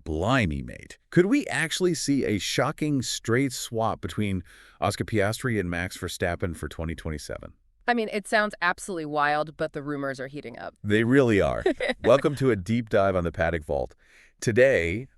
Blimey, mate. Could we actually see a shocking straight swap between Oscar Piastri and Max Verstappen for 2027? I mean, it sounds absolutely wild, but the rumors are heating up. They really are. Welcome to a deep dive on the Paddock Vault. Today,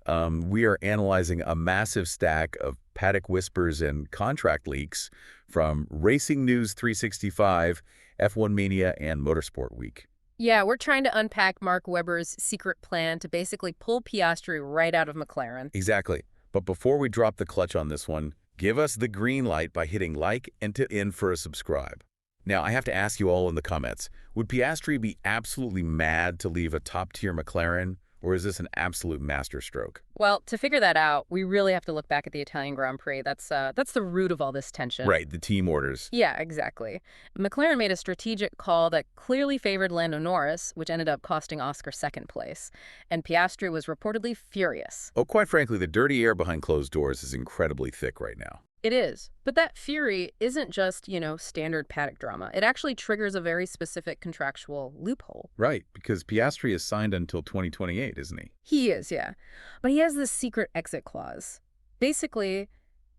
we are analyzing a massive stack of Paddock whispers and contract leaks from Racing News 365, F1 Mania, and Motorsport Week. Yeah, we're trying to unpack Mark Webber's secret plan to basically pull Piastri right out of McLaren. Exactly. But before we drop the clutch on this one, give us the green light by hitting like and in for a subscribe. Now, I have to ask you all in the comments, would Piastri be absolutely mad to leave a top-tier McLaren, or is this an absolute masterstroke? Well, to figure that out, we really have to look back at the Italian Grand Prix. That's the root of all this tension. Right, the team orders. Yeah, exactly. McLaren made a strategic call that clearly favored Lando Norris, which ended up costing Oscar second place. And Piastri was reportedly furious. Oh, quite frankly, the dirty air behind closed doors is incredibly thick right now. It is. But that fury isn't just, standard Paddock drama. It actually triggers a very specific contractual loophole. Right, because Piastri is signed until 2028, isn't he? He is, yeah. But he has this secret exit clause. Basically,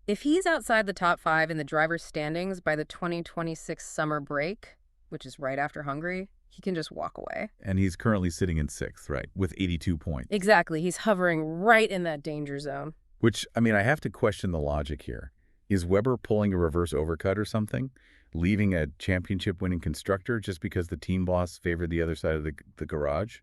if he's outside the top 5 in the driver's standings by the 2026 summer break, which is right after Hungary, he can just walk away. And he's currently sitting in 6th, right, with 82 points. Exactly. He's hovering right in that danger zone. Which, I mean, I have to question the logic here. Is Webber pulling a reverse overcut or something? Leaving a championship-winning constructor just because the team boss favored the other side of the garage?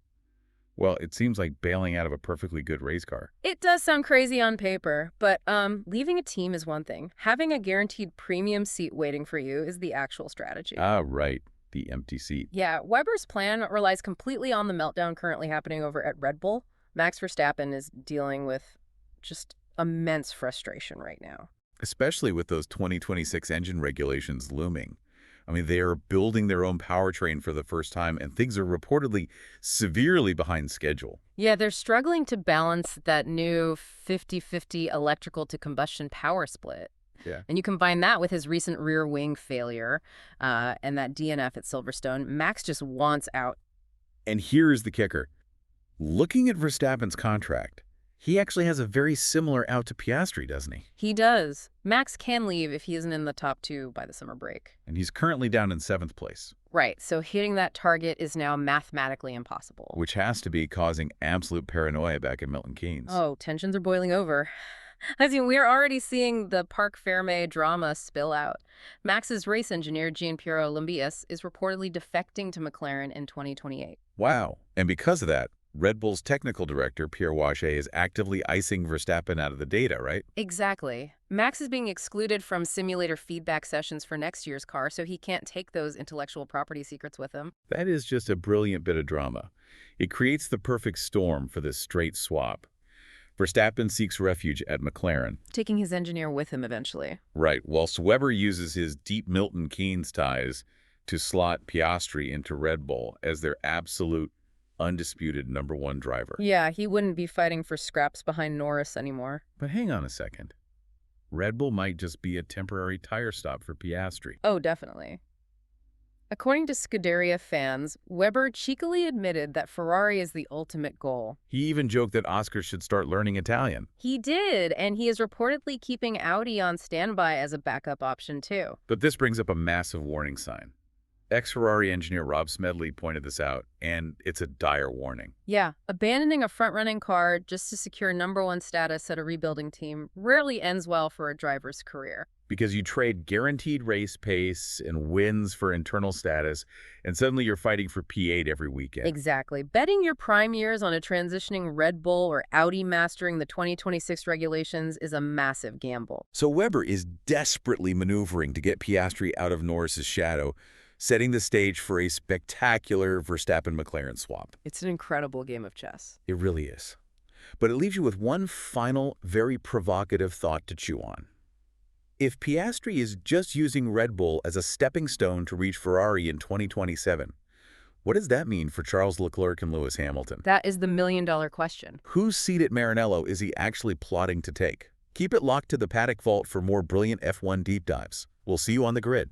Well, it seems like bailing out of a perfectly good race car. It does sound crazy on paper, but leaving a team is one thing. Having a guaranteed premium seat waiting for you is the actual strategy. Ah, right. The empty seat. Yeah, Webber's plan relies completely on the meltdown currently happening over at Red Bull. Max Verstappen is dealing with just immense frustration right now. Especially with those 2026 engine regulations looming. I mean, they are building their own powertrain for the first time, and things are reportedly severely behind schedule. Yeah, they're struggling to balance that new 50-50 electrical to combustion power split. Yeah. And you combine that with his recent rear wing failure and that DNF at Silverstone, Max just wants out. And here's the kicker. Looking at Verstappen's contract, he actually has a very similar out to Piastri, doesn't he? He does. Max can leave if he isn't in the top 2 by the summer break. And he's currently down in 7th place. Right, so hitting that target is now mathematically impossible. Which has to be causing absolute paranoia back in Milton Keynes. Oh, tensions are boiling over. I mean, we're already seeing the Parc Fermé drama spill out. Max's race engineer, Gianpiero Lambias, is reportedly defecting to McLaren in 2028. Wow. And because of that, Red Bull's technical director, Pierre Wache, is actively icing Verstappen out of the data, right? Exactly. Max is being excluded from simulator feedback sessions for next year's car, so he can't take those intellectual property secrets with him. That is just a brilliant bit of drama. It creates the perfect storm for this straight swap. Verstappen seeks refuge at McLaren. Taking his engineer with him eventually. Right, whilst Webber uses his deep Milton Keynes ties to slot Piastri into Red Bull as their absolute undisputed #1 driver. Yeah, he wouldn't be fighting for scraps behind Norris anymore. But hang on a second. Red Bull might just be a temporary tire stop for Piastri. Oh, definitely. According to Scuderia fans, Webber cheekily admitted that Ferrari is the ultimate goal. He even joked that Oscar should start learning Italian. He did, and he is reportedly keeping Audi on standby as a backup option too. But this brings up a massive warning sign. Ex-Ferrari engineer Rob Smedley pointed this out, and it's a dire warning. Yeah, abandoning a front-running car just to secure #1 status at a rebuilding team rarely ends well for a driver's career. Because you trade guaranteed race pace and wins for internal status, and suddenly you're fighting for P8 every weekend. Exactly. Betting your prime years on a transitioning Red Bull or Audi mastering the 2026 regulations is a massive gamble. So Webber is desperately maneuvering to get Piastri out of Norris's shadow, setting the stage for a spectacular Verstappen-McLaren swap. It's an incredible game of chess. It really is. But it leaves you with one final, very provocative thought to chew on. If Piastri is just using Red Bull as a stepping stone to reach Ferrari in 2027, what does that mean for Charles Leclerc and Lewis Hamilton? That is the million-dollar question. Whose seat at Maranello is he actually plotting to take? Keep it locked to the Paddock Vault for more brilliant F1 deep dives. We'll see you on the grid.